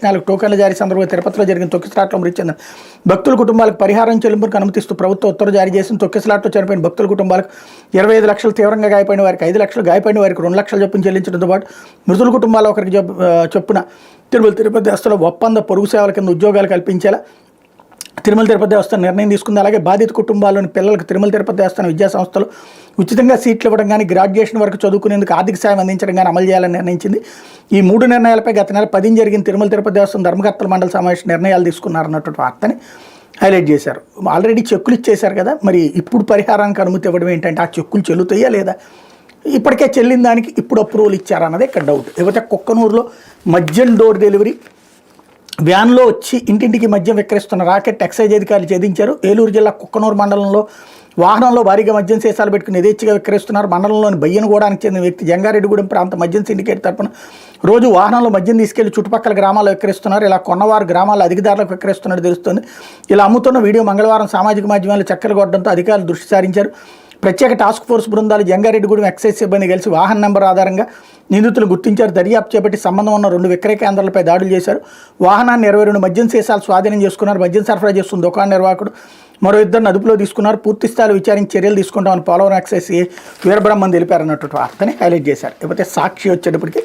దర్శనాలకు టోకన్ల జారీ సందర్భంగా తిరుపతిలో జరిగిన తొక్కిసలాట్లో మృతి చెందిన భక్తుల కుటుంబాలకు పరిహారం చెల్లింపులకు అనుమతిస్తూ ప్రభుత్వం ఉత్తర్వులు జారీ చేసిన తొక్కిసలాట్లో చనిపోయిన భక్తుల కుటుంబాలకు 25 లక్షలు, తీవ్రంగా గాయపడిన వారికి 5 లక్షలు, గాయపడిన వారికి 2 లక్షల చొప్పున చెల్లించడంతో పాటు మృతుల కుటుంబాల్లో ఒకరికి చొప్పున తిరుపతి దేవస్థానం ఒప్పంద పొరుగు సేవల కింద ఉద్యోగాలు కల్పించేలా తిరుమల తిరుపతి దేవస్థానం నిర్ణయం తీసుకుంది. అలాగే బాధిత కుటుంబాల్లోని పిల్లలకు తిరుమల తిరుపతి దేవస్థానం విద్యా సంస్థలు ఉచితంగా సీట్లు ఇవ్వడం కానీ, గ్రాడ్యుయేషన్ వరకు చదువుకునేందుకు ఆర్థిక సాయం అందించడం కానీ అమలు చేయాలని నిర్ణయించింది. ఈ 3 నిర్ణయాలపై గత నెల 10 జరిగిన తిరుమల తిరుపతి దేవస్థానం ధర్మకర్తల మండలి సమావేశం నిర్ణయాలు తీసుకున్నారన్నటువంటి వార్తని హైలైట్ చేశారు. ఆల్రెడీ చెక్కులు ఇచ్చేశారు కదా, మరి ఇప్పుడు పరిహారానికి అనుమతి ఇవ్వడం ఏంటంటే ఆ చెక్కులు చెల్లుతాయా లేదా, ఇప్పటికే చెల్లిన దానికి ఇప్పుడు అప్రూవల్ ఇచ్చారన్నదే ఇక్కడ డౌట్. లేకపోతే కుక్కనూరులో మద్యం డోర్ డెలివరీ వ్యాన్లో వచ్చి ఇంటింటికి మద్యం విక్రయిస్తున్న రాకెట్ ఎక్సైజ్ అధికారులు ఛేదించారు. ఏలూరు జిల్లా కుక్కనూరు మండలంలో వాహనంలో భారీగా మద్యం సీసాలు పెట్టుకుని యథేచ్ఛగా విక్రయిస్తున్నారు. మండలంలోని బయ్యనగూడానికి చెందిన వ్యక్తి జంగారెడ్డిగూడెం ప్రాంత మద్యం సిండికేట్ తరపున రోజు వాహనంలో మద్యం తీసుకెళ్లి చుట్టుపక్కల గ్రామాల్లో విక్రయిస్తున్నారు. ఇలా కొన్నవారు గ్రామాల్లో అధిక ధరలకు విక్రయిస్తున్నట్టు తెలుస్తుంది. ఇలా అమ్ముతున్న వీడియో మంగళవారం సామాజిక మాధ్యమాల్లో చక్కర్లు కొట్టడంతో అధికారులు దృష్టి సారించారు. ప్రత్యేక టాస్క్ ఫోర్స్ బృందాలు జంగారెడ్డిగూడెం ఎక్సైజ్ సిబ్బంది కలిసి వాహన నెంబర్ ఆధారంగా నిందితులు గుర్తించారు. దర్యాప్తు చేపట్టి సంబంధం ఉన్న 2 విక్రయ కేంద్రాలపై దాడులు చేశారు. వాహనాన్ని 22 మద్యం సీసాలు స్వాధీనం చేసుకున్నారు. మద్యం సరఫరా చేస్తున్న దుకాణ నిర్వాహకుడు మరో 2 అదుపులో తీసుకున్నారు. పూర్తి స్థాయిలో విచారించి చర్యలు తీసుకుంటామని పోలవరం ఎక్సైజ్ వీరబ్రహ్మం తెలిపారన్నట్టు వార్తని హైలైట్ చేశారు. లేకపోతే సాక్షి వచ్చేటప్పటికి